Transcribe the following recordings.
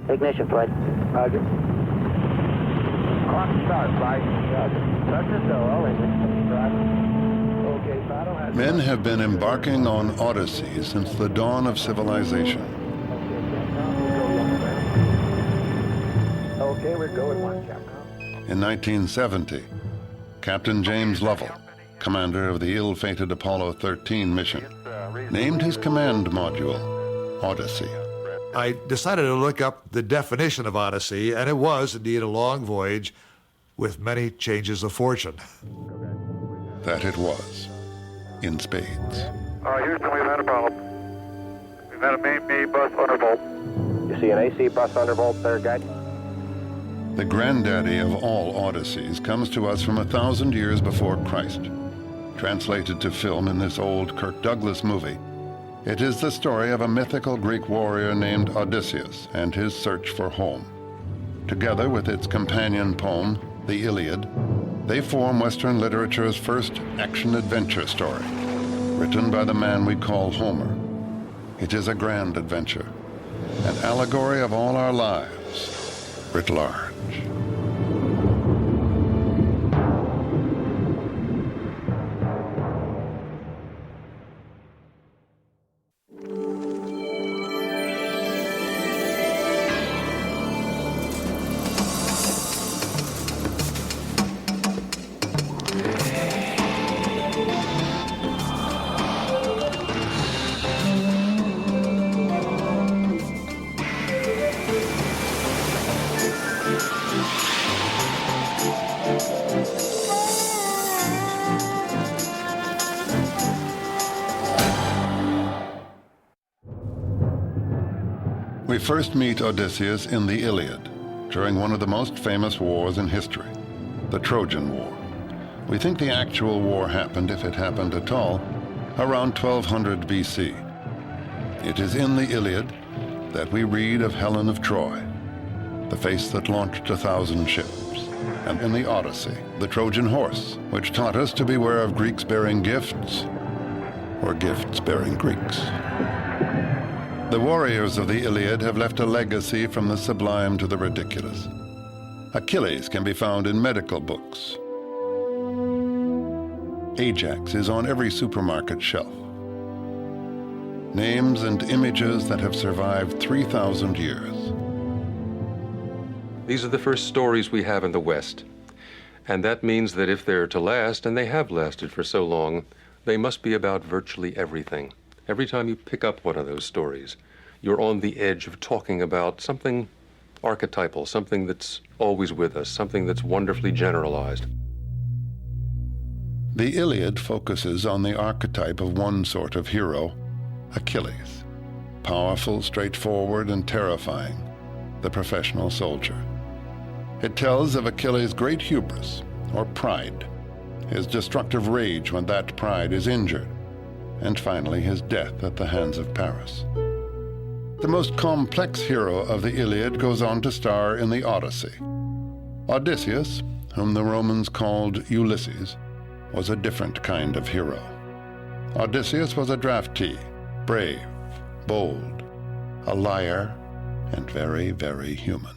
Ignition, Floyd. Roger. Clock start, Flight. Roger. Touch the door, ignition. Roger. Okay, Battle has... Men have been embarking on odysseys since the dawn of civilization. Okay, we're going one, Capcom. In 1970, Captain James Lovell, commander of the ill-fated Apollo 13 mission, named his command module Odyssey. I decided to look up the definition of Odyssey, and it was indeed a long voyage with many changes of fortune. That it was, in spades. Houston, we've had a problem. We've had a main bus undervolt. You see an AC bus undervolt there, guide? The granddaddy of all Odysseys comes to us from 1,000 years before Christ. Translated to film in this old Kirk Douglas movie, it is the story of a mythical Greek warrior named Odysseus and his search for home. Together with its companion poem, the Iliad, they form Western literature's first action-adventure story, written by the man we call Homer. It is a grand adventure, an allegory of all our lives, writ large. We first meet Odysseus in the Iliad, during one of the most famous wars in history, the Trojan War. We think the actual war happened, if it happened at all, around 1200 BC. It is in the Iliad that we read of Helen of Troy, the face that launched 1,000 ships, and in the Odyssey, the Trojan horse, which taught us to beware of Greeks bearing gifts, or gifts bearing Greeks. The warriors of the Iliad have left a legacy from the sublime to the ridiculous. Achilles can be found in medical books. Ajax is on every supermarket shelf. Names and images that have survived 3,000 years. These are the first stories we have in the West. And that means that if they're to last, and they have lasted for so long, they must be about virtually everything. Every time you pick up one of those stories, you're on the edge of talking about something archetypal, something that's always with us, something that's wonderfully generalized. The Iliad focuses on the archetype of one sort of hero, Achilles. Powerful, straightforward, and terrifying, the professional soldier. It tells of Achilles' great hubris, or pride, his destructive rage when that pride is injured, and finally his death at the hands of Paris. The most complex hero of the Iliad goes on to star in the Odyssey. Odysseus, whom the Romans called Ulysses, was a different kind of hero. Odysseus was a draftee, brave, bold, a liar, and very, very human.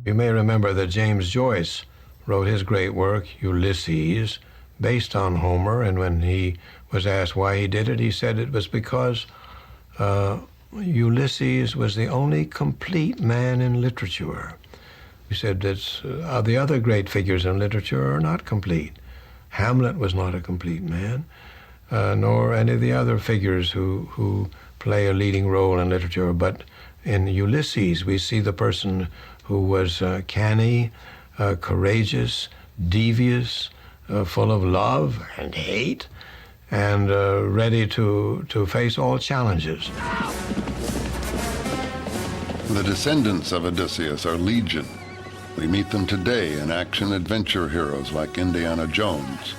You may remember that James Joyce wrote his great work, Ulysses, based on Homer, and when he was asked why he did it, he said it was because Ulysses was the only complete man in literature. He said that the other great figures in literature are not complete. Hamlet was not a complete man, nor any of the other figures who play a leading role in literature. But in Ulysses, we see the person who was canny, courageous, devious, full of love and hate, and ready to face all challenges. The descendants of Odysseus are legion. We meet them today in action-adventure heroes like Indiana Jones.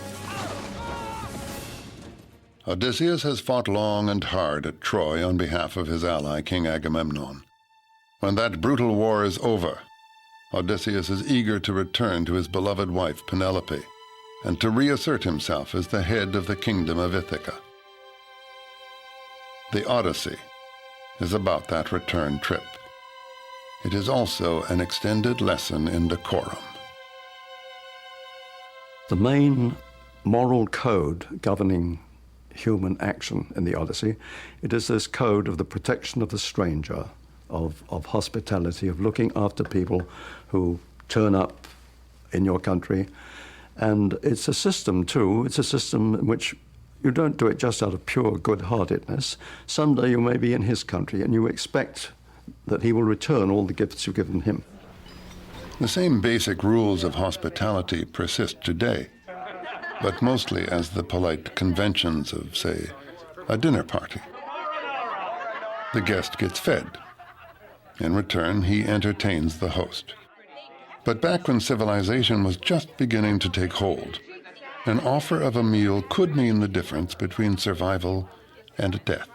Odysseus has fought long and hard at Troy on behalf of his ally, King Agamemnon. When that brutal war is over, Odysseus is eager to return to his beloved wife, Penelope, and to reassert himself as the head of the kingdom of Ithaca. The Odyssey is about that return trip. it is also an extended lesson in decorum. The main moral code governing human action in the Odyssey, it is this code of the protection of the stranger, of hospitality, of looking after people who turn up in your country. And it's a system, too. It's a system in which you don't do it just out of pure good-heartedness. Someday you may be in his country and you expect that he will return all the gifts you've given him. The same basic rules of hospitality persist today, but mostly as the polite conventions of, say, a dinner party. The guest gets fed. In return, he entertains the host. But back when civilization was just beginning to take hold, an offer of a meal could mean the difference between survival and death.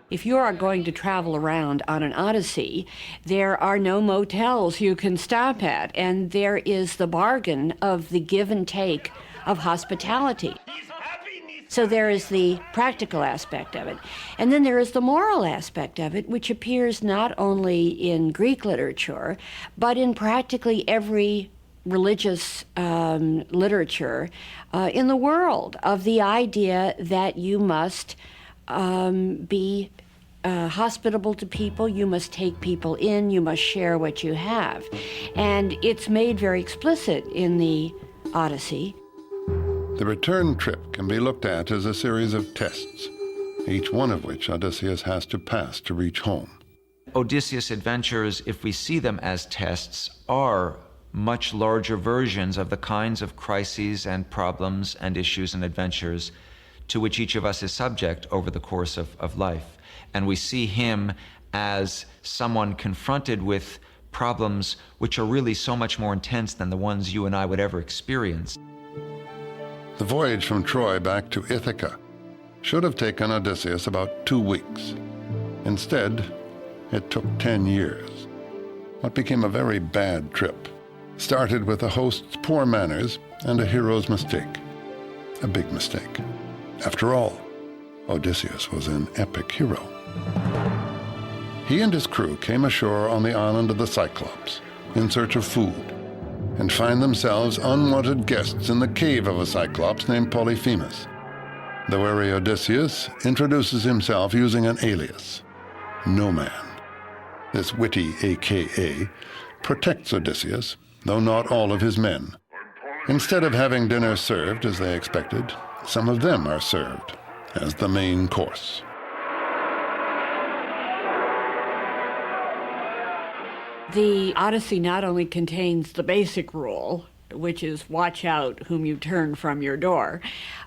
If you are going to travel around on an Odyssey, there are no motels you can stop at, and there is the bargain of the give and take of hospitality. So there is the practical aspect of it. And then there is the moral aspect of it, which appears not only in Greek literature, but in practically every religious literature in the world, of the idea that you must be hospitable to people, you must take people in, you must share what you have. And it's made very explicit in the Odyssey. The return trip can be looked at as a series of tests, each one of which Odysseus has to pass to reach home. Odysseus' adventures, if we see them as tests, are much larger versions of the kinds of crises and problems and issues and adventures to which each of us is subject over the course of life. And we see him as someone confronted with problems which are really so much more intense than the ones you and I would ever experience. The voyage from Troy back to Ithaca should have taken Odysseus about 2 weeks. Instead, it took 10 years. What became a very bad trip started with a host's poor manners and a hero's mistake. A big mistake. After all, Odysseus was an epic hero. He and his crew came ashore on the island of the Cyclops in search of food, and find themselves unwanted guests in the cave of a Cyclops named Polyphemus. The wary Odysseus introduces himself using an alias, No Man. This witty AKA protects Odysseus, though not all of his men. Instead of having dinner served as they expected, some of them are served as the main course. The Odyssey not only contains the basic rule, which is watch out whom you turn from your door,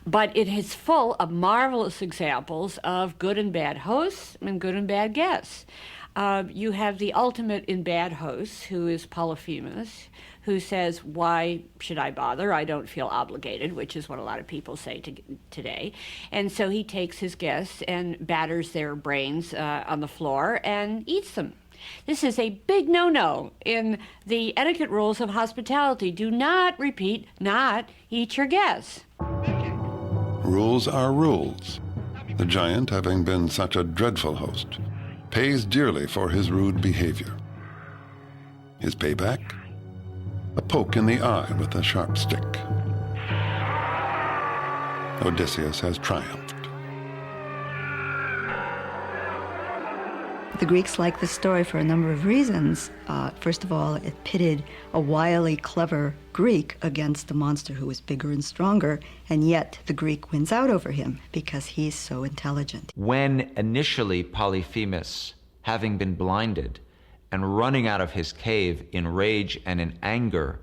but it is full of marvelous examples of good and bad hosts and good and bad guests. You have the ultimate in bad hosts, who is Polyphemus, who says, why should I bother? I don't feel obligated, which is what a lot of people say today. And so he takes his guests and batters their brains on the floor and eats them. This is a big no-no in the etiquette rules of hospitality. Do not, repeat, not eat your guests. Rules are rules. The giant, having been such a dreadful host, pays dearly for his rude behavior. His payback? A poke in the eye with a sharp stick. Odysseus has triumphed. The Greeks liked this story for a number of reasons. First of all, it pitted a wily, clever Greek against a monster who was bigger and stronger, and yet the Greek wins out over him because he's so intelligent. When initially Polyphemus, having been blinded and running out of his cave in rage and in anger,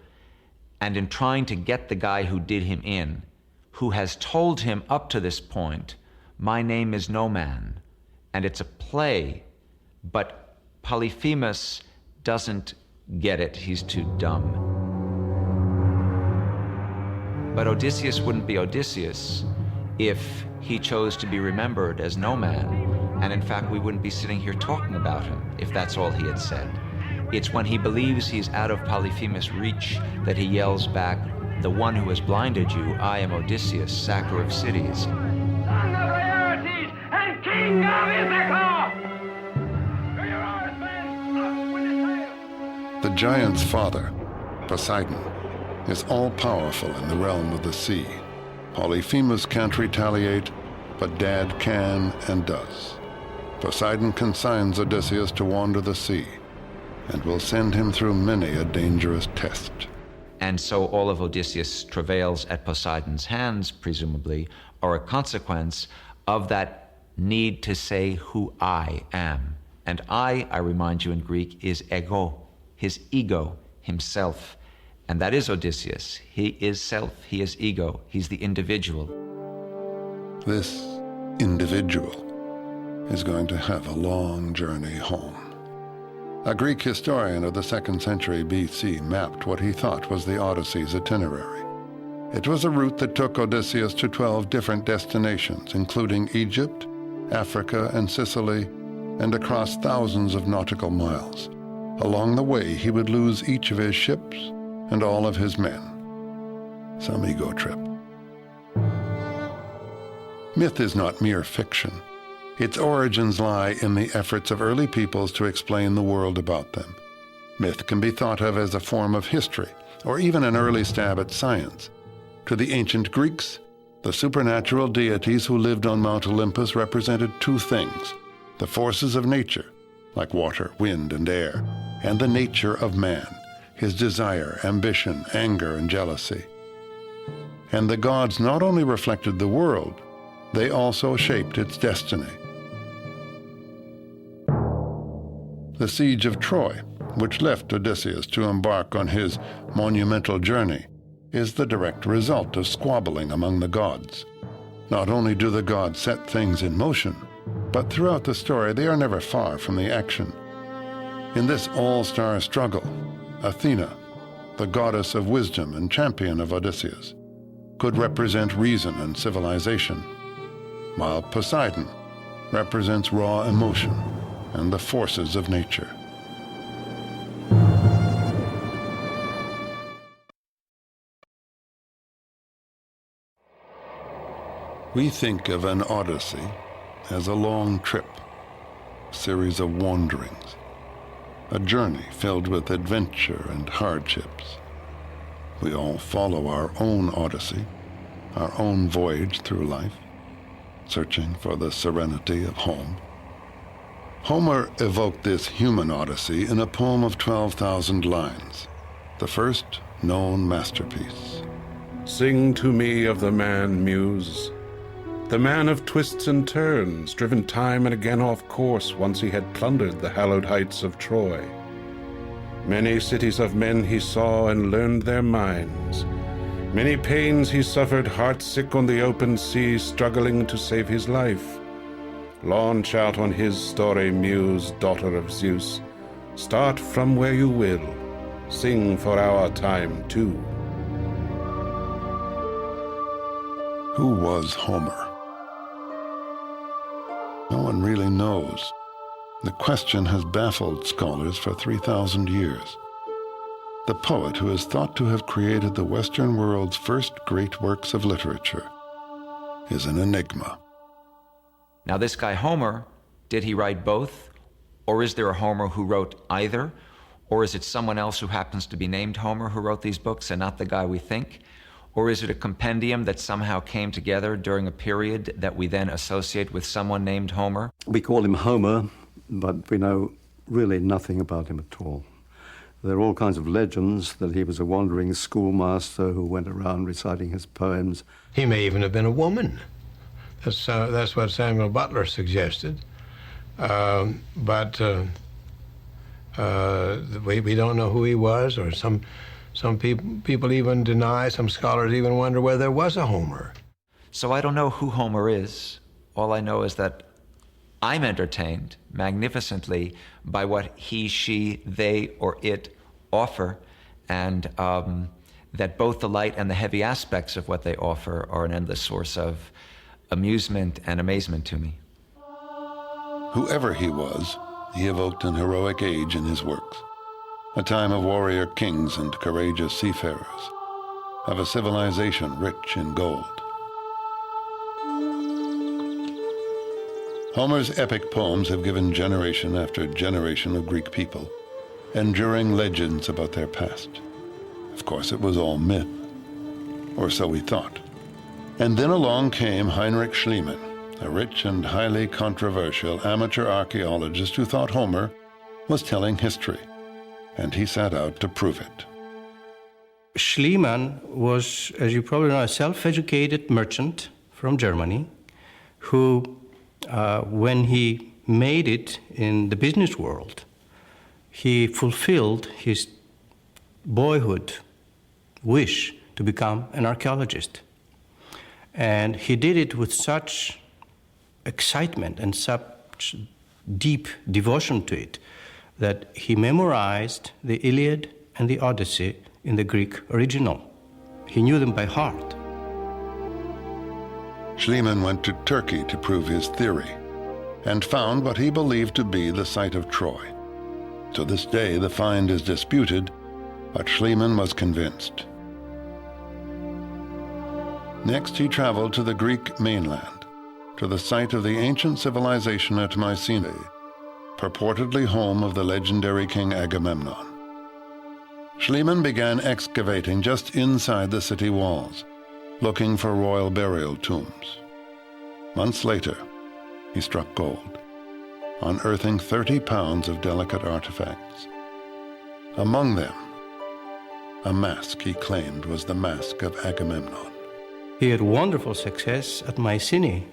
and in trying to get the guy who did him in, who has told him up to this point, my name is No Man, and it's a play, but Polyphemus doesn't get it. He's too dumb. But Odysseus wouldn't be Odysseus if he chose to be remembered as No Man. And in fact, we wouldn't be sitting here talking about him if that's all he had said. It's when he believes he's out of Polyphemus' reach that he yells back, the one who has blinded you, I am Odysseus, sacker of cities. Son of Laertes and king of Ithaca! giant's father, Poseidon, is all-powerful in the realm of the sea. Polyphemus can't retaliate, but Dad can and does. Poseidon consigns Odysseus to wander the sea and will send him through many a dangerous test. And so all of Odysseus' travails at Poseidon's hands, presumably, are a consequence of that need to say who I am. And I remind you in Greek, is ego, his ego, himself. And that is Odysseus. He is self, he is ego, he's the individual. This individual is going to have a long journey home. A Greek historian of the 2nd century BC mapped what he thought was the Odyssey's itinerary. It was a route that took Odysseus to 12 different destinations, including Egypt, Africa, and Sicily, and across thousands of nautical miles. Along the way, he would lose each of his ships and all of his men. Some ego trip. Myth is not mere fiction. Its origins lie in the efforts of early peoples to explain the world about them. Myth can be thought of as a form of history, or even an early stab at science. To the ancient Greeks, the supernatural deities who lived on Mount Olympus represented two things: the forces of nature, like water, wind, and air, and the nature of man, his desire, ambition, anger, and jealousy. And the gods not only reflected the world, they also shaped its destiny. The siege of Troy, which left Odysseus to embark on his monumental journey, is the direct result of squabbling among the gods. Not only do the gods set things in motion, but throughout the story they are never far from the action. In this all-star struggle, Athena, the goddess of wisdom and champion of Odysseus, could represent reason and civilization, while Poseidon represents raw emotion and the forces of nature. We think of an odyssey as a long trip, a series of wanderings, a journey filled with adventure and hardships. We all follow our own odyssey, our own voyage through life, searching for the serenity of home. Homer evoked this human odyssey in a poem of 12,000 lines, the first known masterpiece. Sing to me of the man, Muse, the man of twists and turns, driven time and again off course once he had plundered the hallowed heights of Troy. Many cities of men he saw and learned their minds. Many pains he suffered, heart-sick on the open sea, struggling to save his life. Launch out on his story, Muse, daughter of Zeus. Start from where you will. Sing for our time, too. Who was Homer? No one really knows. The question has baffled scholars for 3,000 years. The poet who is thought to have created the Western world's first great works of literature is an enigma. Now this guy Homer, did he write both? Or is there a Homer who wrote either? Or is it someone else who happens to be named Homer who wrote these books and not the guy we think? Or is it a compendium that somehow came together during a period that we then associate with someone named Homer? We call him Homer, but we know really nothing about him at all. There are all kinds of legends that he was a wandering schoolmaster who went around reciting his poems. He may even have been a woman. That's what Samuel Butler suggested. But we don't know who he was, or some people even deny, some scholars even wonder whether there was a Homer. So I don't know who Homer is. All I know is that I'm entertained magnificently by what he, she, they, or it offer, and that both the light and the heavy aspects of what they offer are an endless source of amusement and amazement to me. Whoever he was, he evoked an heroic age in his works, a time of warrior kings and courageous seafarers, of a civilization rich in gold. Homer's epic poems have given generation after generation of Greek people enduring legends about their past. Of course, it was all myth, or so we thought. And then along came Heinrich Schliemann, a rich and highly controversial amateur archaeologist who thought Homer was telling history, and he set out to prove it. Schliemann was, as you probably know, a self-educated merchant from Germany who, when he made it in the business world, he fulfilled his boyhood wish to become an archaeologist. And he did it with such excitement and such deep devotion to it that he memorized the Iliad and the Odyssey in the Greek original. He knew them by heart. Schliemann went to Turkey to prove his theory and found what he believed to be the site of Troy. To this day, the find is disputed, but Schliemann was convinced. Next, he traveled to the Greek mainland, to the site of the ancient civilization at Mycenae, purportedly home of the legendary king Agamemnon. Schliemann began excavating just inside the city walls, looking for royal burial tombs. Months later, he struck gold, unearthing 30 pounds of delicate artifacts. Among them, a mask he claimed was the mask of Agamemnon. He had wonderful success at Mycenae.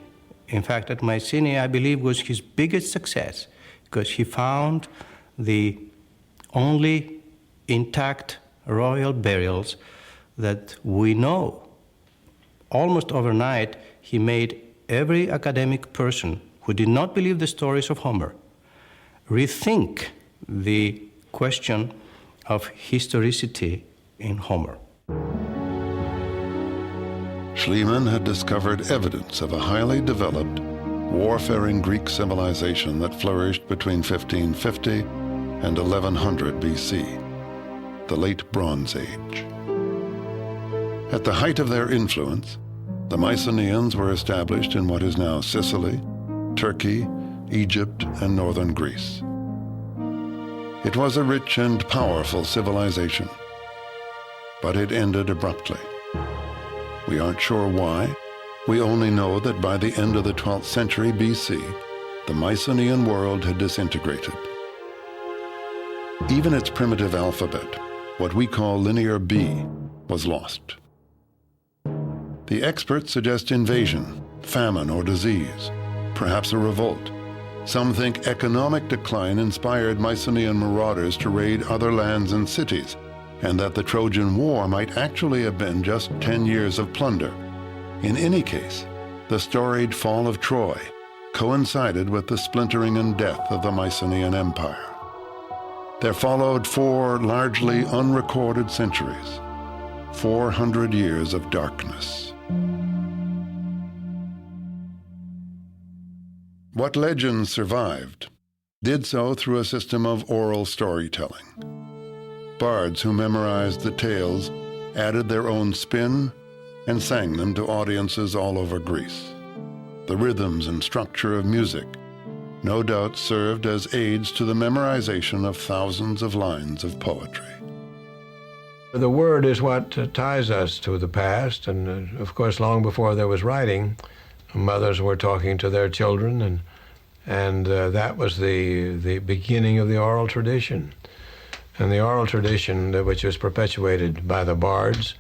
In fact, at Mycenae, I believe, was his biggest success, because he found the only intact royal burials that we know. Almost overnight, he made every academic person who did not believe the stories of Homer rethink the question of historicity in Homer. Schliemann had discovered evidence of a highly developed, warfaring Greek civilization that flourished between 1550 and 1100 BC, the Late Bronze Age. At the height of their influence, the Mycenaeans were established in what is now Sicily, Turkey, Egypt, and northern Greece. It was a rich and powerful civilization, but it ended abruptly. We aren't sure why. We only know that by the end of the 12th century BC, the Mycenaean world had disintegrated. Even its primitive alphabet, what we call Linear B, was lost. The experts suggest invasion, famine, or disease, perhaps a revolt. Some think economic decline inspired Mycenaean marauders to raid other lands and cities, and that the Trojan War might actually have been just 10 years of plunder. In any case, the storied fall of Troy coincided with the splintering and death of the Mycenaean Empire. There followed 4 largely unrecorded centuries, 400 years of darkness. What legends survived did so through a system of oral storytelling. Bards who memorized the tales added their own spin and sang them to audiences all over Greece. The rhythms and structure of music no doubt served as aids to the memorization of thousands of lines of poetry. The word is what ties us to the past, and of course, long before there was writing, mothers were talking to their children, and that was the beginning of the oral tradition. And the oral tradition, which was perpetuated by the bards,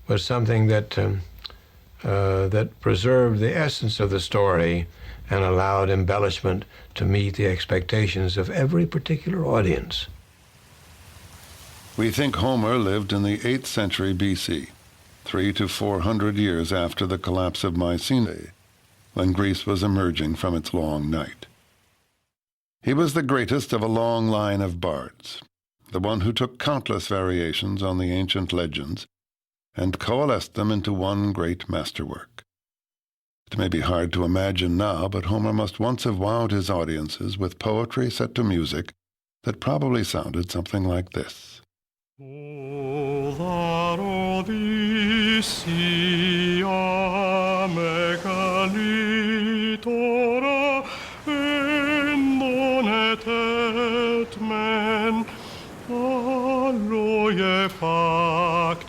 was something that that preserved the essence of the story and allowed embellishment to meet the expectations of every particular audience. We think Homer lived in the 8th century BC, 300 to 400 years after the collapse of Mycenae, when Greece was emerging from its long night. He was the greatest of a long line of bards, the one who took countless variations on the ancient legends and coalesced them into one great masterwork. It may be hard to imagine now, but Homer must once have wowed his audiences with poetry set to music that probably sounded something like this. O that Odisseia megalitora endonet et men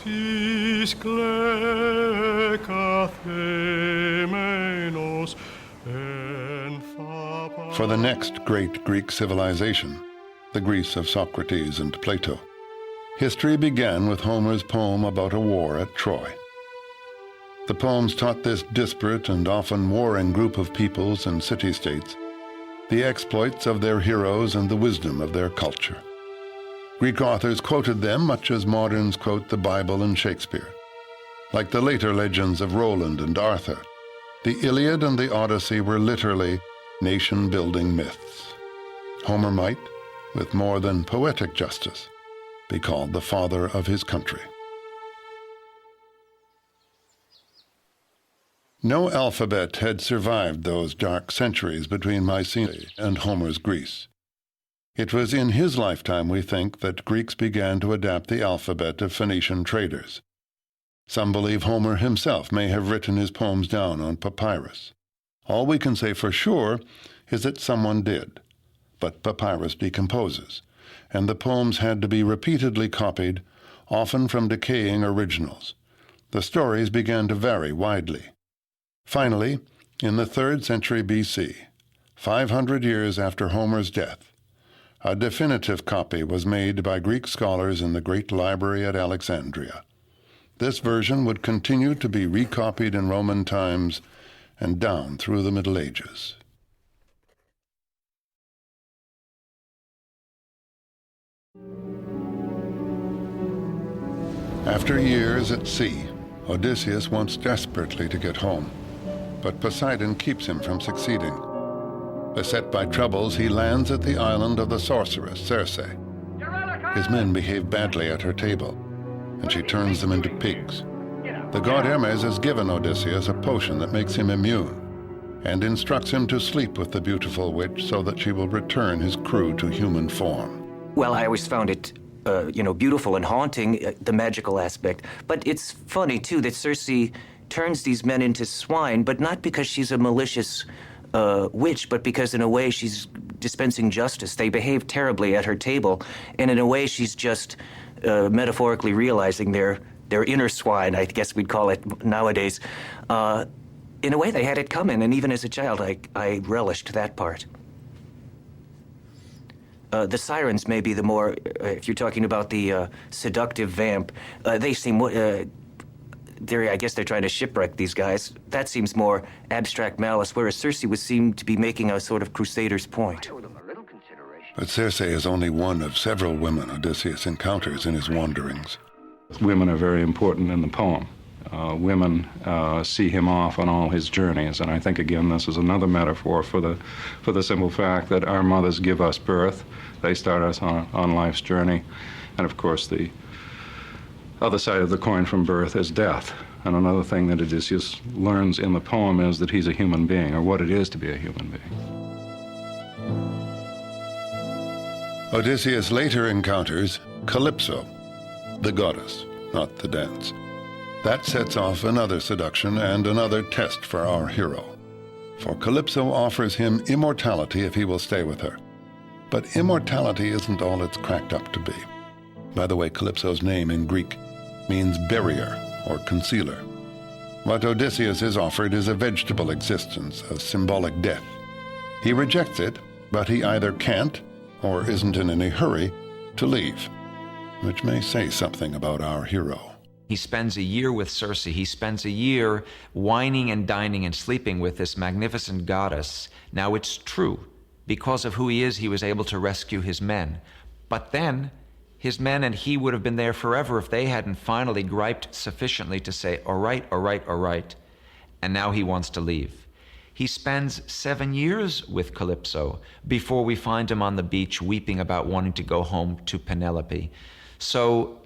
tis kleikathemenos en thapa. For the next great Greek civilization, the Greece of Socrates and Plato, history began with Homer's poem about a war at Troy. The poems taught this disparate and often warring group of peoples and city-states the exploits of their heroes and the wisdom of their culture. Greek authors quoted them much as moderns quote the Bible and Shakespeare. Like the later legends of Roland and Arthur, the Iliad and the Odyssey were literally nation-building myths. Homer might, with more than poetic justice, be called the father of his country. No alphabet had survived those dark centuries between Mycenae and Homer's Greece. It was in his lifetime, we think, that Greeks began to adapt the alphabet of Phoenician traders. Some believe Homer himself may have written his poems down on papyrus. All we can say for sure is that someone did, but papyrus decomposes, and the poems had to be repeatedly copied, often from decaying originals. The stories began to vary widely. Finally, in the 3rd century BC, 500 years after Homer's death, a definitive copy was made by Greek scholars in the Great Library at Alexandria. This version would continue to be recopied in Roman times and down through the Middle Ages. After years at sea, Odysseus wants desperately to get home, but Poseidon keeps him from succeeding. Beset by troubles, he lands at the island of the sorceress, Circe. His men behave badly at her table, and she turns them into pigs. The god Hermes has given Odysseus a potion that makes him immune, and instructs him to sleep with the beautiful witch so that she will return his crew to human form. Well, I always found it, beautiful and haunting, the magical aspect. But it's funny, too, that Circe turns these men into swine, but not because she's a malicious witch, but because in a way she's dispensing justice. They behave terribly at her table, and in a way she's just metaphorically realizing their inner swine, I guess we'd call it nowadays. In a way they had it coming, and even as a child I relished that part. The sirens may be the more, if you're talking about the seductive vamp, they seem, I guess they're trying to shipwreck these guys. That seems more abstract malice, whereas Circe would seem to be making a sort of crusader's point. But Circe is only one of several women Odysseus encounters in his wanderings. Women are very important in the poem. Women see him off on all his journeys, and I think, again, this is another metaphor for the simple fact that our mothers give us birth. They start us on life's journey, and of course the other side of the coin from birth is death. And another thing that Odysseus learns in the poem is that he's a human being, or what it is to be a human being. Odysseus later encounters Calypso, the goddess, not the dance. That sets off another seduction and another test for our hero. For Calypso offers him immortality if he will stay with her. But immortality isn't all it's cracked up to be. By the way, Calypso's name in Greek means barrier or concealer. What Odysseus is offered is a vegetable existence, a symbolic death. He rejects it, but he either can't or isn't in any hurry to leave, which may say something about our hero. He spends a year with Circe. He spends a year wining and dining and sleeping with this magnificent goddess. Now, it's true. Because of who he is, he was able to rescue his men. But then, his men and he would have been there forever if they hadn't finally griped sufficiently to say, all right, all right, all right. And now he wants to leave. He spends 7 years with Calypso before we find him on the beach weeping about wanting to go home to Penelope. So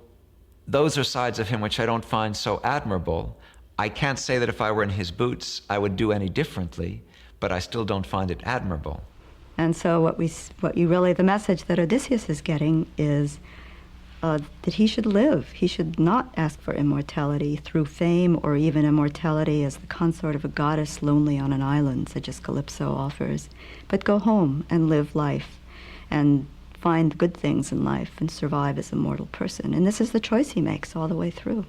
those are sides of him which I don't find so admirable. I can't say that if I were in his boots, I would do any differently, but I still don't find it admirable. And so the message that Odysseus is getting is that he should live. He should not ask for immortality through fame or even immortality as the consort of a goddess lonely on an island, such as Calypso offers, but go home and live life and find the good things in life and survive as a mortal person. And this is the choice he makes all the way through.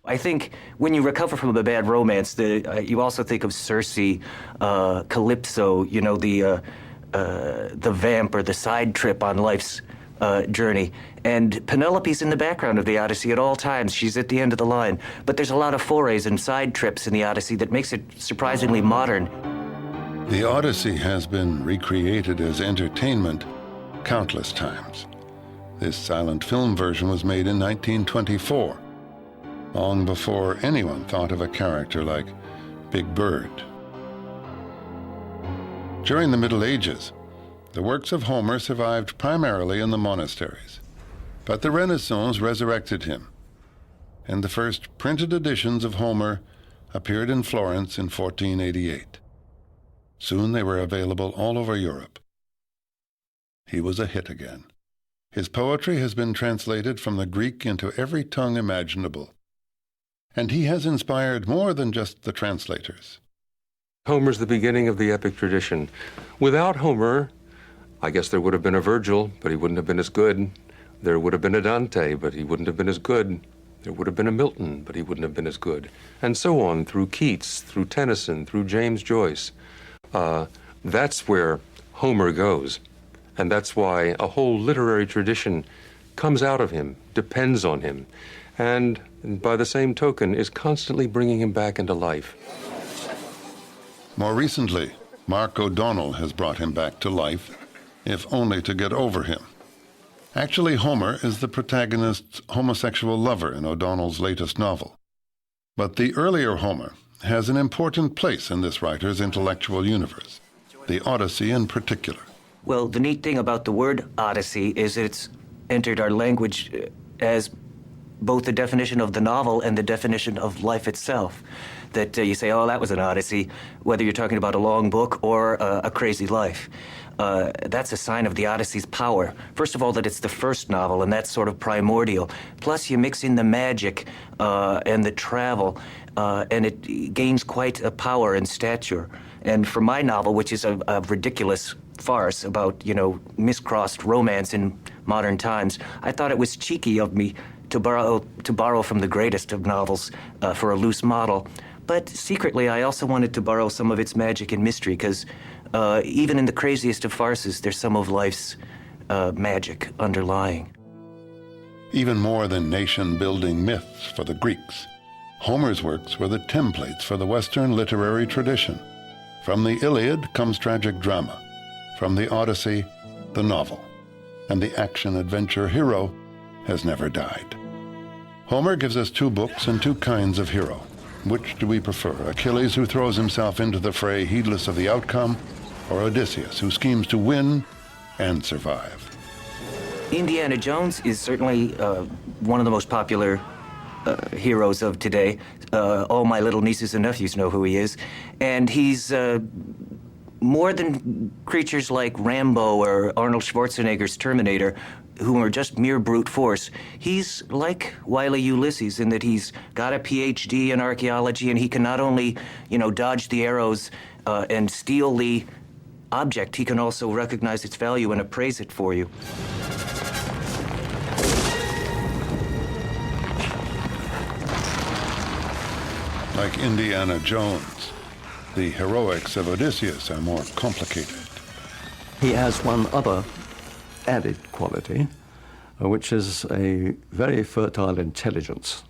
I think when you recover from a bad romance, you also think of Circe, Calypso, you know, the vamp or the side trip on life's journey. And Penelope's in the background of the Odyssey at all times. She's at the end of the line. But there's a lot of forays and side trips in the Odyssey that makes it surprisingly modern. The Odyssey has been recreated as entertainment countless times. This silent film version was made in 1924, long before anyone thought of a character like Big Bird. During the Middle Ages, the works of Homer survived primarily in the monasteries, but the Renaissance resurrected him, and the first printed editions of Homer appeared in Florence in 1488. Soon they were available all over Europe. He was a hit again. His poetry has been translated from the Greek into every tongue imaginable, and he has inspired more than just the translators. Homer's the beginning of the epic tradition. Without Homer, I guess there would have been a Virgil, but he wouldn't have been as good. There would have been a Dante, but he wouldn't have been as good. There would have been a Milton, but he wouldn't have been as good. And so on, through Keats, through Tennyson, through James Joyce. That's where Homer goes. And that's why a whole literary tradition comes out of him, depends on him, and by the same token is constantly bringing him back into life. More recently, Mark O'Donnell has brought him back to life, if only to get over him. Actually, Homer is the protagonist's homosexual lover in O'Donnell's latest novel. But the earlier Homer has an important place in this writer's intellectual universe, the Odyssey in particular. Well, the neat thing about the word Odyssey is it's entered our language as both the definition of the novel and the definition of life itself. That you say, oh, that was an Odyssey, whether you're talking about a long book or a crazy life. That's a sign of the Odyssey's power. First of all, that it's the first novel, and that's sort of primordial. Plus, you mix in the magic and the travel, and it gains quite a power and stature. And for my novel, which is a ridiculous farce about, you know, miscrossed romance in modern times, I thought it was cheeky of me to borrow from the greatest of novels for a loose model. But secretly, I also wanted to borrow some of its magic and mystery, because even in the craziest of farces, there's some of life's magic underlying. Even more than nation-building myths for the Greeks, Homer's works were the templates for the Western literary tradition. From the Iliad comes tragic drama. From the Odyssey, the novel. And the action-adventure hero has never died. Homer gives us two books and two kinds of hero. Which do we prefer? Achilles, who throws himself into the fray heedless of the outcome, or Odysseus, who schemes to win and survive? Indiana Jones is certainly one of the most popular heroes of today. All my little nieces and nephews know who he is. And he's more than creatures like Rambo or Arnold Schwarzenegger's Terminator, who are just mere brute force. He's like wily Ulysses in that he's got a PhD in archaeology, and he can not only, you know, dodge the arrows and steal the object, he can also recognize its value and appraise it for you. Like Indiana Jones, the heroics of Odysseus are more complicated. He has one other added quality, which is a very fertile intelligence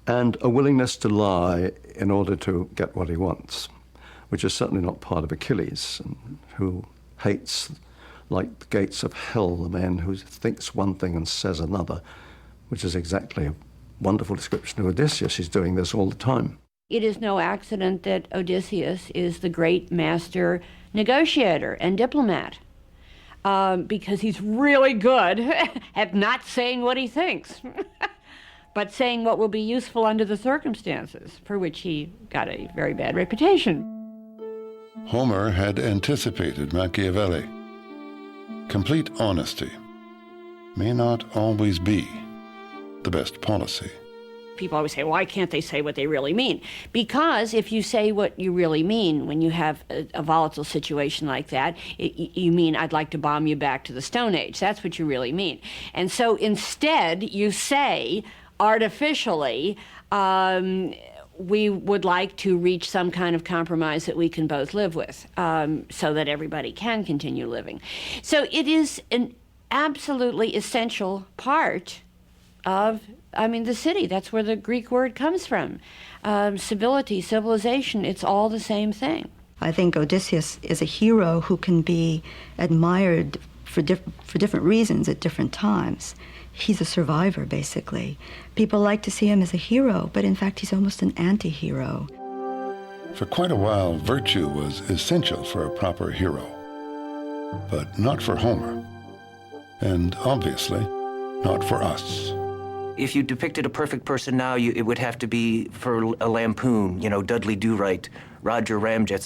and a willingness to lie in order to get what he wants, which is certainly not part of Achilles, who hates, like the gates of hell, the man who thinks one thing and says another, which is exactly a wonderful description of Odysseus. He's doing this all the time. It is no accident that Odysseus is the great master negotiator and diplomat, because he's really good at not saying what he thinks, but saying what will be useful under the circumstances, for which he got a very bad reputation. Homer had anticipated Machiavelli. Complete honesty may not always be the best policy. people always say, why can't they say what they really mean? Because if you say what you really mean when you have a volatile situation like that, you mean, I'd like to bomb you back to the Stone Age. That's what you really mean. And so instead, you say, artificially, we would like to reach some kind of compromise that we can both live with, so that everybody can continue living. So it is an absolutely essential part of, the city. That's where the Greek word comes from. Civility, civilization, it's all the same thing. I think Odysseus is a hero who can be admired for different reasons at different times. He's a survivor, basically. People like to see him as a hero, but in fact he's almost an anti-hero. For quite a while, virtue was essential for a proper hero, but not for Homer, and obviously not for us. If you depicted a perfect person now, it would have to be for a lampoon, Dudley Do-Right, Roger Ramjet,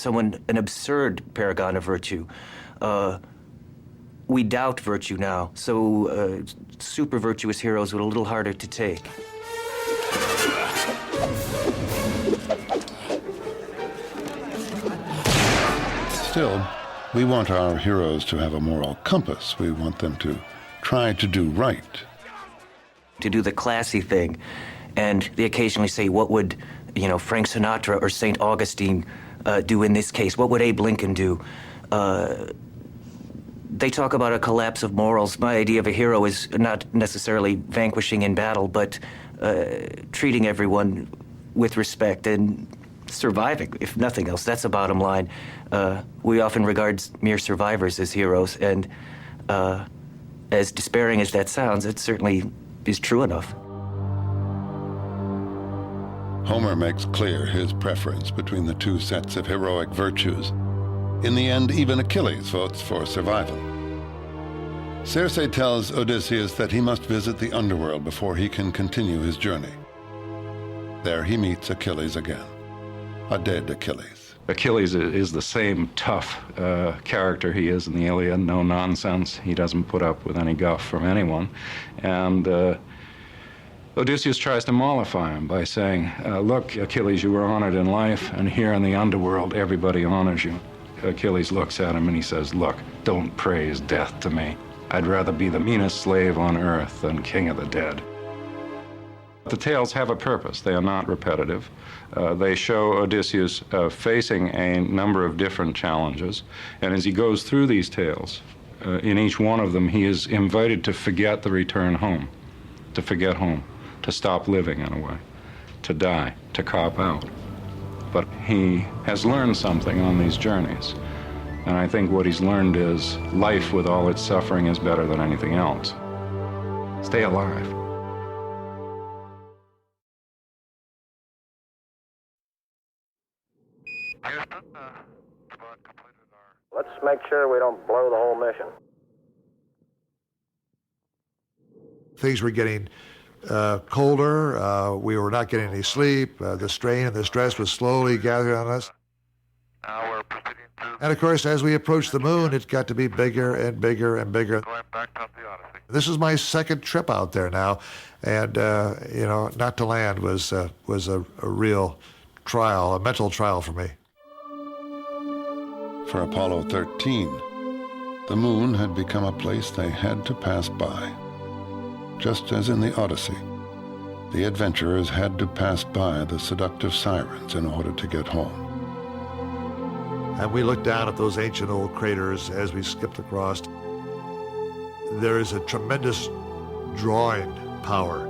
an absurd paragon of virtue. We doubt virtue now, so super virtuous heroes are a little harder to take. Still, we want our heroes to have a moral compass. We want them to try to do right. To do the classy thing. And they occasionally say, what would, Frank Sinatra or St. Augustine do in this case? What would Abe Lincoln do? They talk about a collapse of morals. My idea of a hero is not necessarily vanquishing in battle, but treating everyone with respect and surviving, if nothing else. That's the bottom line. We often regard mere survivors as heroes, and as despairing as that sounds, it certainly is true enough. Homer makes clear his preference between the two sets of heroic virtues. In the end, even Achilles votes for survival. Circe tells Odysseus that he must visit the underworld before he can continue his journey. There he meets Achilles again, a dead Achilles. Achilles is the same tough character he is in the Iliad, no nonsense. He doesn't put up with any guff from anyone. And Odysseus tries to mollify him by saying, look, Achilles, you were honored in life, and here in the underworld, everybody honors you. Achilles looks at him and he says, look, don't praise death to me. I'd rather be the meanest slave on earth than king of the dead. The tales have a purpose. They are not repetitive. They show Odysseus facing a number of different challenges, and as he goes through these tales, in each one of them, he is invited to forget the return home, to forget home, to stop living in a way, to die, to cop out. But he has learned something on these journeys, and I think what he's learned is life with all its suffering is better than anything else. Stay alive. Let's make sure we don't blow the whole mission. Things were getting colder. We were not getting any sleep. The strain and the stress was slowly gathering on us. Now we're proceeding to... And of course, as we approached the moon, it got to be bigger and bigger and bigger. Going back up the Odyssey. This is my second trip out there now, and not to land was a real trial, a mental trial for me. For Apollo 13, the moon had become a place they had to pass by. Just as in the Odyssey, the adventurers had to pass by the seductive sirens in order to get home. And we looked down at those ancient old craters as we skipped across. There is a tremendous drawing power.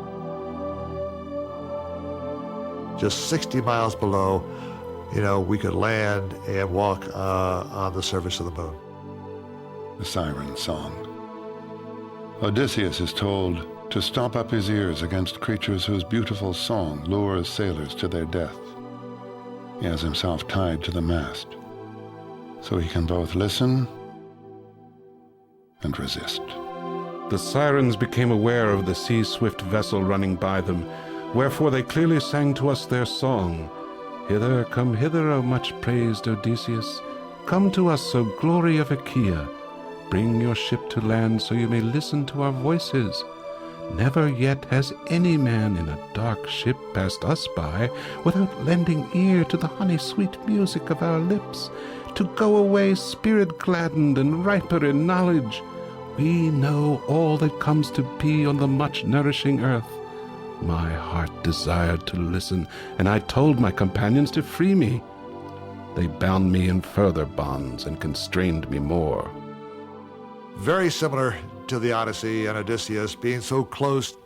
Just 60 miles below, we could land and walk on the surface of the moon. The siren song. Odysseus is told to stop up his ears against creatures whose beautiful song lures sailors to their death. He has himself tied to the mast, so he can both listen and resist. The sirens became aware of the sea-swift vessel running by them, wherefore they clearly sang to us their song. Hither, come hither, O much-praised Odysseus. Come to us, O glory of Achaea. Bring your ship to land so you may listen to our voices. Never yet has any man in a dark ship passed us by without lending ear to the honey-sweet music of our lips, to go away spirit-gladdened and riper in knowledge. We know all that comes to be on the much-nourishing earth. My heart desired to listen, and I told my companions to free me. They bound me in further bonds and constrained me more. Very similar to the Odyssey and Odysseus, being so close,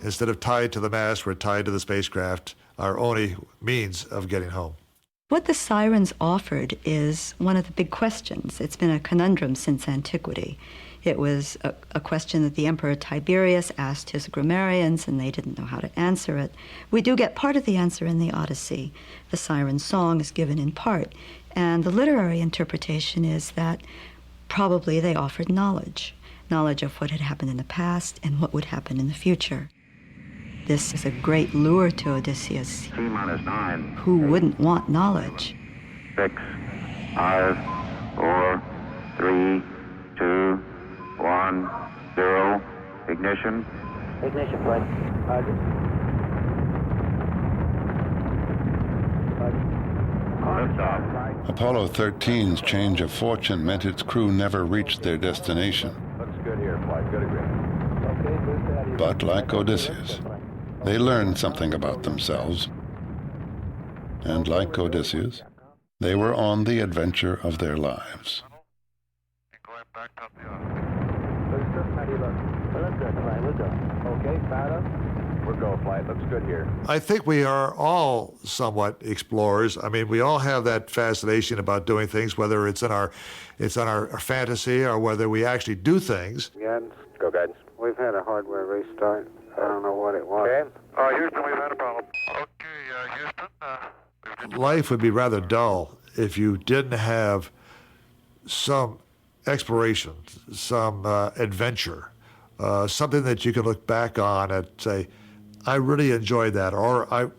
instead of tied to the mast, we're tied to the spacecraft, our only means of getting home. What the sirens offered is one of the big questions. It's been a conundrum since antiquity. It was a question that the Emperor Tiberius asked his grammarians, and they didn't know how to answer it. We do get part of the answer in the Odyssey. The siren song is given in part, and the literary interpretation is that probably they offered knowledge of what had happened in the past and what would happen in the future. This is a great lure to Odysseus. T-9. Who wouldn't want knowledge? 6, 5, 4, 3, 2, 1, 0. Ignition. Ignition, please. Liftoff. Apollo 13's change of fortune meant its crew never reached their destination. Looks good here, flight. Good agreement. But like Odysseus, they learned something about themselves. And like Odysseus, they were on the adventure of their lives. Okay, we're go, flight. Looks good here. I think we are all somewhat explorers. I mean, we all have that fascination about doing things, whether it's in our fantasy or whether we actually do things. Guidance. Go, guidance. We've had a hardware restart. I don't know what it was. Okay. Houston, we've had a problem. Okay, Houston. Life would be rather dull if you didn't have some exploration, some adventure, something that you can look back on and say, I really enjoyed that, or I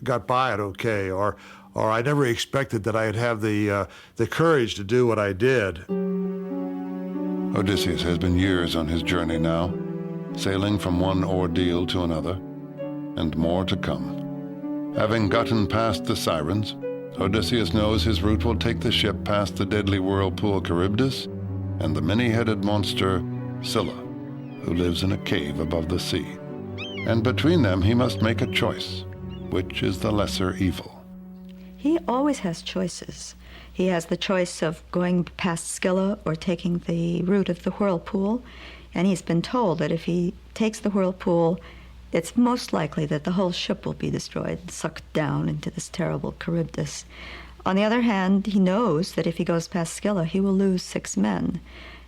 got by it okay, or I never expected that I'd have the courage to do what I did. Odysseus has been years on his journey now, sailing from one ordeal to another, and more to come. Having gotten past the sirens, Odysseus knows his route will take the ship past the deadly whirlpool Charybdis and the many-headed monster Scylla, who lives in a cave above the sea. And between them he must make a choice. Which is the lesser evil? He always has choices. He has the choice of going past Scylla or taking the route of the whirlpool, and he's been told that if he takes the whirlpool, it's most likely that the whole ship will be destroyed, sucked down into this terrible Charybdis. On the other hand, he knows that if he goes past Scylla, he will lose 6 men.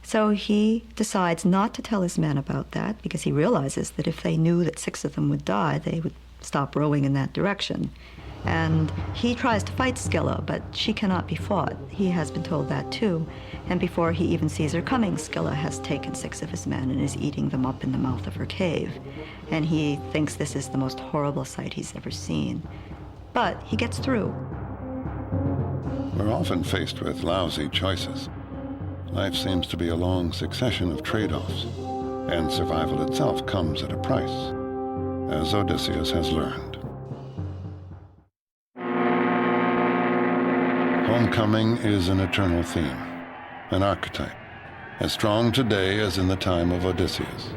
So he decides not to tell his men about that, because he realizes that if they knew that 6 of them would die, they would stop rowing in that direction. And he tries to fight Scylla, but she cannot be fought. He has been told that too. And before he even sees her coming, Scylla has taken 6 of his men and is eating them up in the mouth of her cave. And he thinks this is the most horrible sight he's ever seen. But he gets through. We're often faced with lousy choices. Life seems to be a long succession of trade-offs, and survival itself comes at a price, as Odysseus has learned. Homecoming is an eternal theme, an archetype, as strong today as in the time of Odysseus.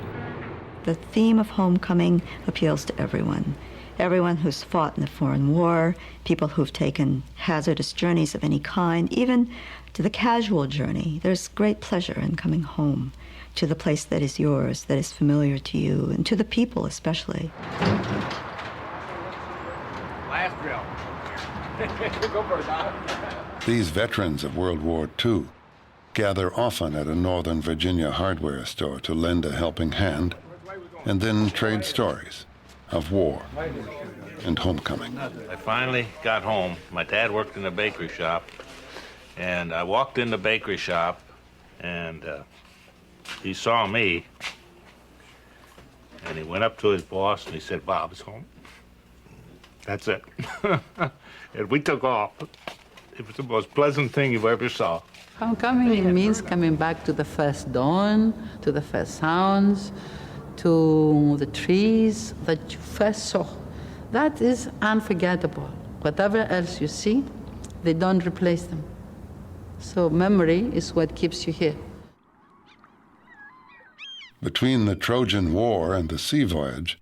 The theme of homecoming appeals to everyone. Everyone who's fought in a foreign war, people who've taken hazardous journeys of any kind, even to the casual journey. There's great pleasure in coming home to the place that is yours, that is familiar to you, and to the people especially. Last drill. Go for it, Don. These veterans of World War II gather often at a Northern Virginia hardware store to lend a helping hand, and then trade stories of war and homecoming. I finally got home. My dad worked in a bakery shop, and I walked in the bakery shop, and he saw me, and he went up to his boss, and he said, "Bob's home." That's it. And we took off. It was the most pleasant thing you ever saw. Homecoming means coming back to the first dawn, to the first sounds, to the trees that you first saw. That is unforgettable. Whatever else you see, they don't replace them. So memory is what keeps you here. Between the Trojan War and the sea voyage,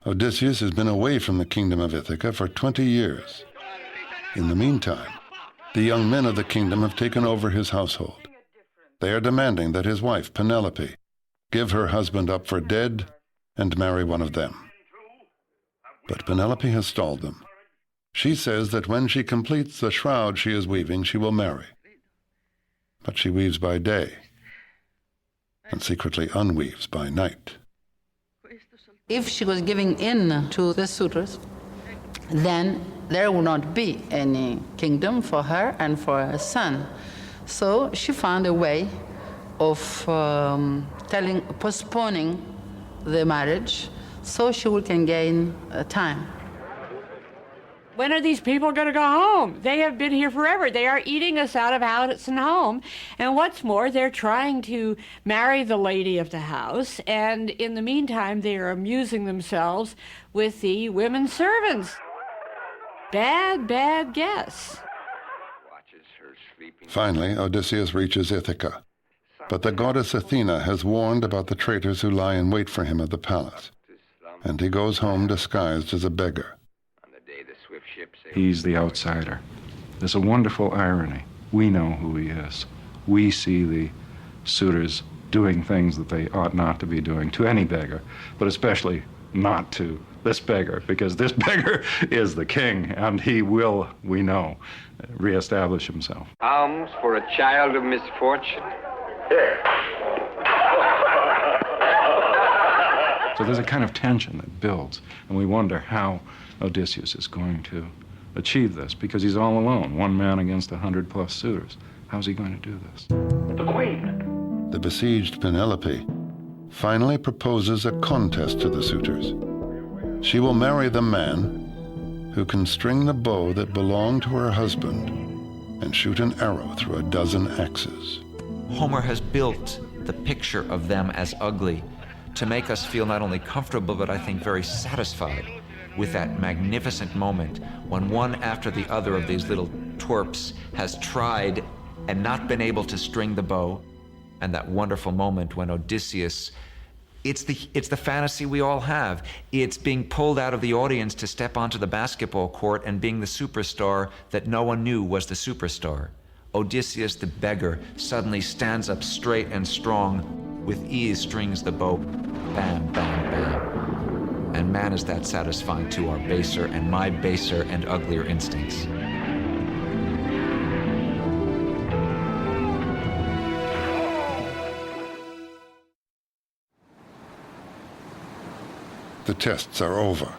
Odysseus has been away from the kingdom of Ithaca for 20 years. In the meantime, the young men of the kingdom have taken over his household. They are demanding that his wife, Penelope, give her husband up for dead and marry one of them. But Penelope has stalled them. She says that when she completes the shroud she is weaving, she will marry. But she weaves by day and secretly unweaves by night. If she was giving in to the suitors, then there would not be any kingdom for her and for her son. So she found a way of postponing the marriage so she can gain time. When are these people going to go home? They have been here forever. They are eating us out of house and home. And what's more, they're trying to marry the lady of the house. And in the meantime, they are amusing themselves with the women servants. Bad, bad guess. Finally, Odysseus reaches Ithaca. But the goddess Athena has warned about the traitors who lie in wait for him at the palace. And he goes home disguised as a beggar. He's the outsider. There's a wonderful irony. We know who he is. We see the suitors doing things that they ought not to be doing to any beggar, but especially not to this beggar, because this beggar is the king, and he will, we know, reestablish himself. Alms for a child of misfortune. So there's a kind of tension that builds, and we wonder how Odysseus is going to achieve this, because he's all alone, one man against 100+ suitors. How's he going to do this? The queen! The besieged Penelope finally proposes a contest to the suitors. She will marry the man who can string the bow that belonged to her husband and shoot an arrow through a dozen axes. Homer has built the picture of them as ugly to make us feel not only comfortable, but I think very satisfied with that magnificent moment when one after the other of these little twerps has tried and not been able to string the bow, and that wonderful moment when Odysseus, it's the fantasy we all have. It's being pulled out of the audience to step onto the basketball court and being the superstar that no one knew was the superstar. Odysseus the beggar suddenly stands up straight and strong, with ease strings the bow, bam, bam, bam. And man, is that satisfying to our baser and my baser and uglier instincts. The tests are over,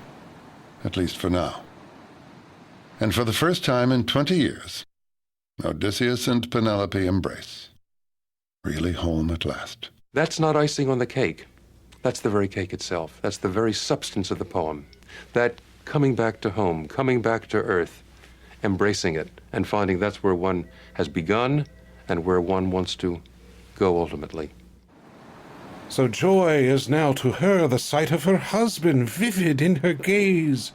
at least for now. And for the first time in 20 years, Odysseus and Penelope embrace. Really home at last. That's not icing on the cake. That's the very cake itself. That's the very substance of the poem. That coming back to home, coming back to earth, embracing it, and finding that's where one has begun and where one wants to go ultimately. So joy is now to her the sight of her husband vivid in her gaze,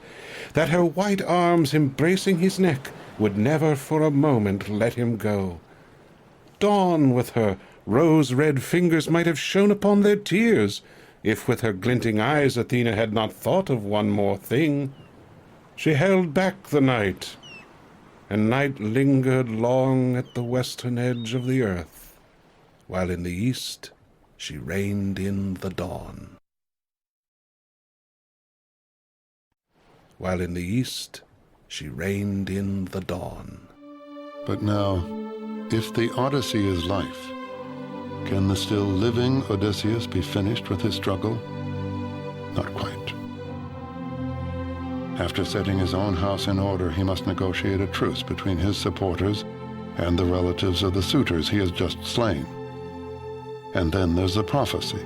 that her white arms embracing his neck would never for a moment let him go. Dawn with her rose-red fingers might have shone upon their tears, if with her glinting eyes Athena had not thought of one more thing. She held back the night, and night lingered long at the western edge of the earth, while in the east she reigned in the dawn. While in the east she reigned in the dawn. But now, if the Odyssey is life, can the still living Odysseus be finished with his struggle? Not quite. After setting his own house in order, he must negotiate a truce between his supporters and the relatives of the suitors he has just slain. And then there's the prophecy.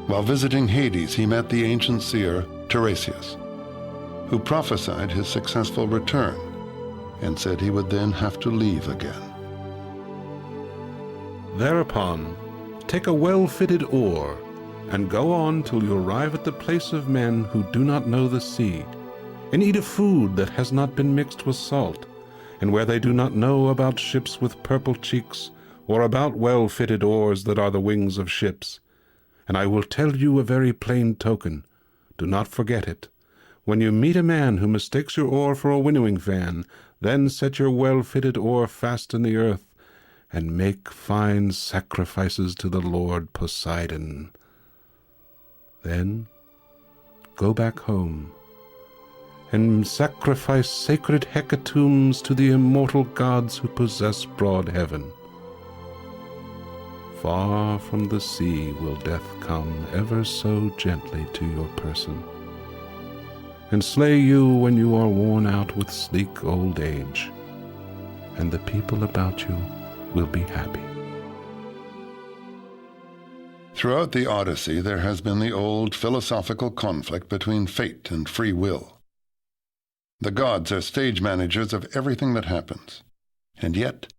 While visiting Hades, he met the ancient seer Tiresias, who prophesied his successful return and said he would then have to leave again. Thereupon, take a well-fitted oar and go on till you arrive at the place of men who do not know the sea, and eat of food that has not been mixed with salt, and where they do not know about ships with purple cheeks, or about well-fitted oars that are the wings of ships. And I will tell you a very plain token. Do not forget it. When you meet a man who mistakes your oar for a winnowing fan, then set your well-fitted oar fast in the earth, and make fine sacrifices to the Lord Poseidon. Then go back home, and sacrifice sacred hecatombs to the immortal gods who possess broad heaven. Far from the sea will death come ever so gently to your person, and slay you when you are worn out with sleek old age, and the people about you will be happy. Throughout the Odyssey, there has been the old philosophical conflict between fate and free will. The gods are stage managers of everything that happens, and yet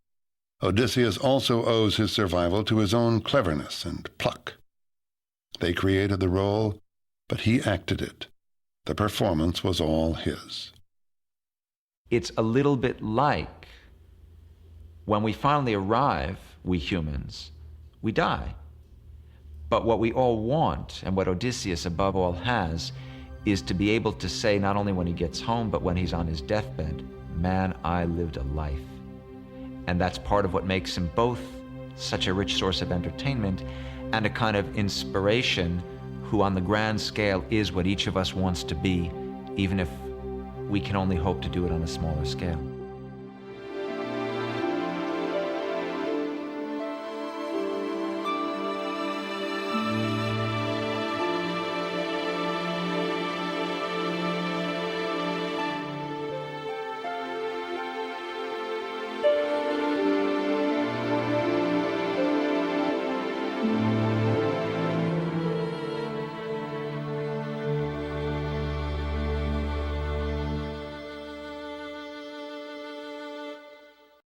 Odysseus also owes his survival to his own cleverness and pluck. They created the role, but he acted it. The performance was all his. It's a little bit like when we finally arrive, we humans, we die. But what we all want, and what Odysseus above all has, is to be able to say, not only when he gets home, but when he's on his deathbed, man, I lived a life. And that's part of what makes him both such a rich source of entertainment and a kind of inspiration who on the grand scale is what each of us wants to be, even if we can only hope to do it on a smaller scale.